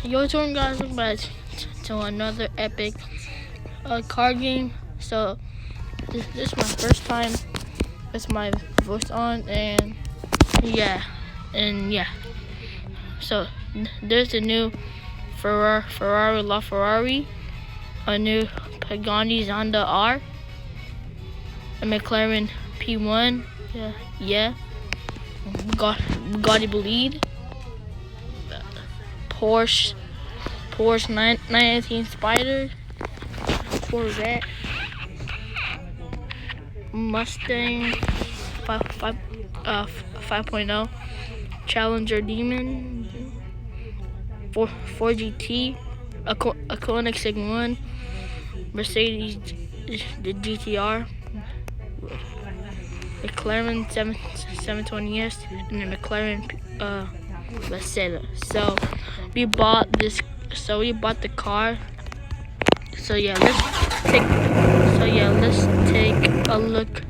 Yo, touring guys, welcome back to another epic car game. So this is my first time with my voice on, and yeah. So there's a new Ferrari LaFerrari, a new Pagani Zonda R, a McLaren P1, Bugatti Bolide, Porsche 918 Spider, Corvette, Mustang 5.0, Challenger Demon, 4GT, a Koenigsegg 1, Mercedes the GTR, McLaren 720S, and the McLaren Lasetta. So we bought the car. So let's take a look.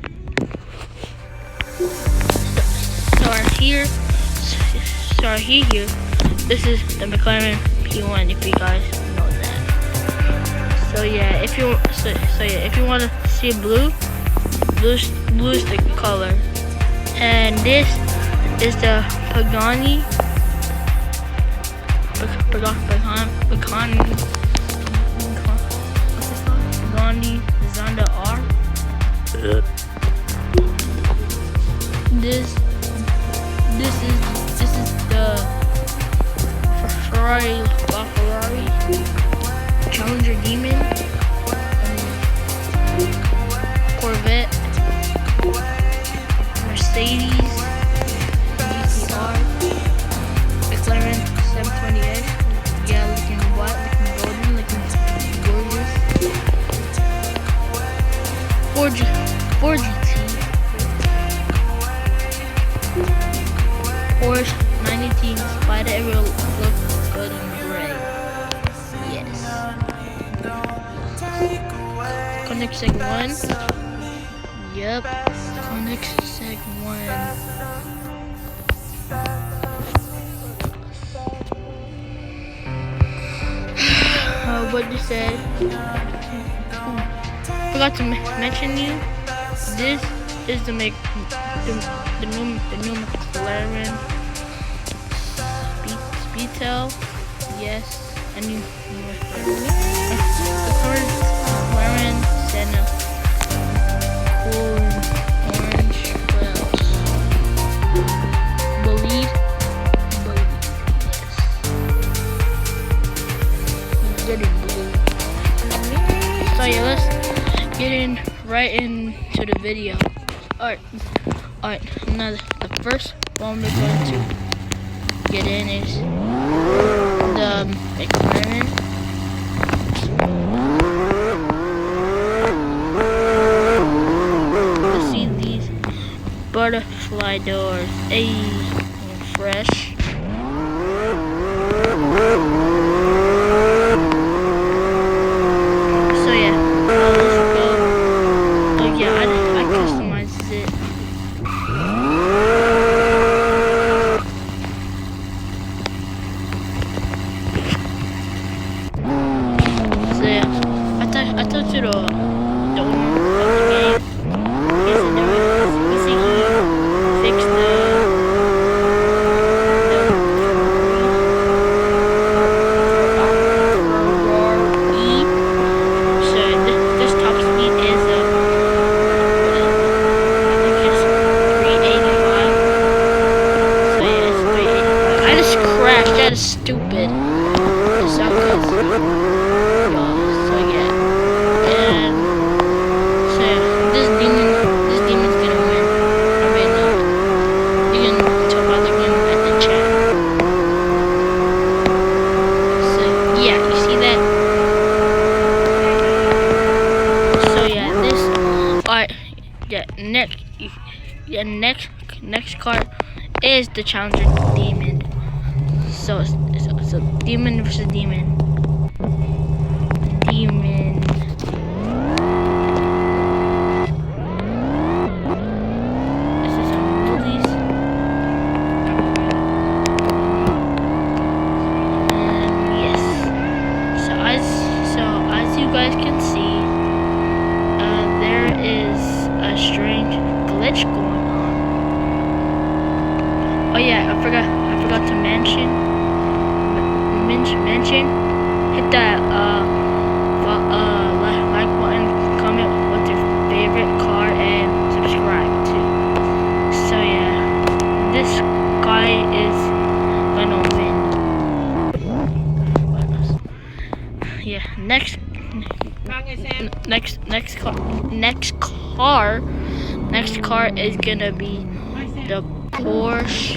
So here, this is the McLaren P1, if you guys know that. So if you want to see blue is the color, and this is the Pagani Zonda R. This is the Ferrari LaFerrari Challenger Demon, Corvette, Mercedes GTR, McLaren 720S. Yeah, looking white, looking golden, looking gorgeous. 4GT, Porsche 918 Spider. It will look good in gray. Yes. Koenigsegg 1. Yep. Koenigsegg 1. What you said? Forgot to mention you. This is the new McLaren Speedtail. Yes, a new McLaren Senna. Cool orange. What else? Bolide. Yes. Get it blue. So let's get right into the video. Alright. Now the first one we're going to get in is the McLaren. You see these butterfly doors. Fresh. I customized it. So I told you the owner of the game. He said he fixed the this top speed is that is stupid. It's not good. And this demon's gonna win. I mean, you can tell by the win at the chat. So you see that? So next card is the Challenger Demon. So Demon versus Demon. This is some movies. And yes. mention, hit that like button, comment what's your favorite car, and subscribe too. So yeah, this guy is gonna win. Yeah, next car is gonna be the Porsche.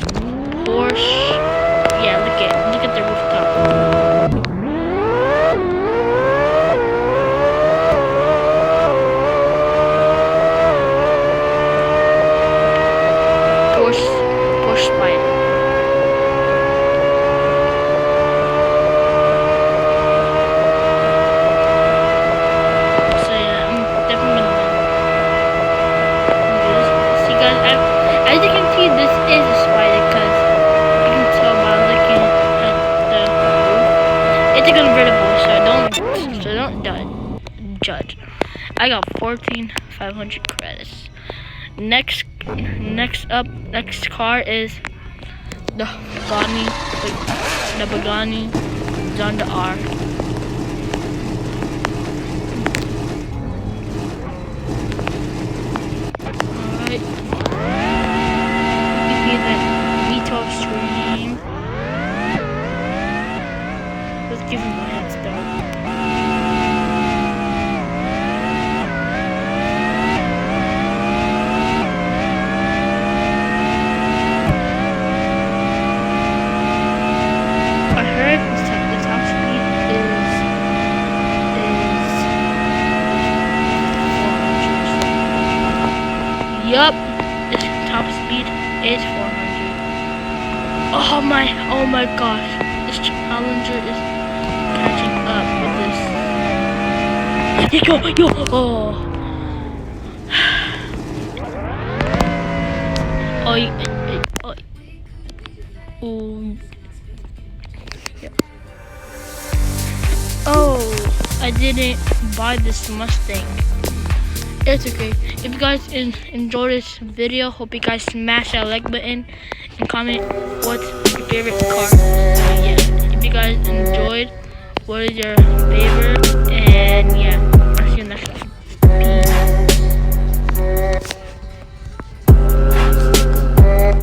Yeah, look at the rooftop. Porsche Spider. So yeah, I'm definitely gonna win. See guys, as you can see, this is a spider because you can tell by looking at the roof. It's a convertible, so don't judge. I got 14,500 credits. Next car is the Pagani Zonda R. Alright. You hear that V12 scream. Let's give him a head start. I heard the top speed is 400. Yup, the top speed is 400. Oh my gosh, this Challenger is catching up with this. Yo, oh. Oh, I didn't buy this Mustang. It's okay. If you guys enjoyed this video, hope you guys smash that like button and comment what's your favorite car. Yeah, if you guys enjoyed, what is your favorite? And yeah.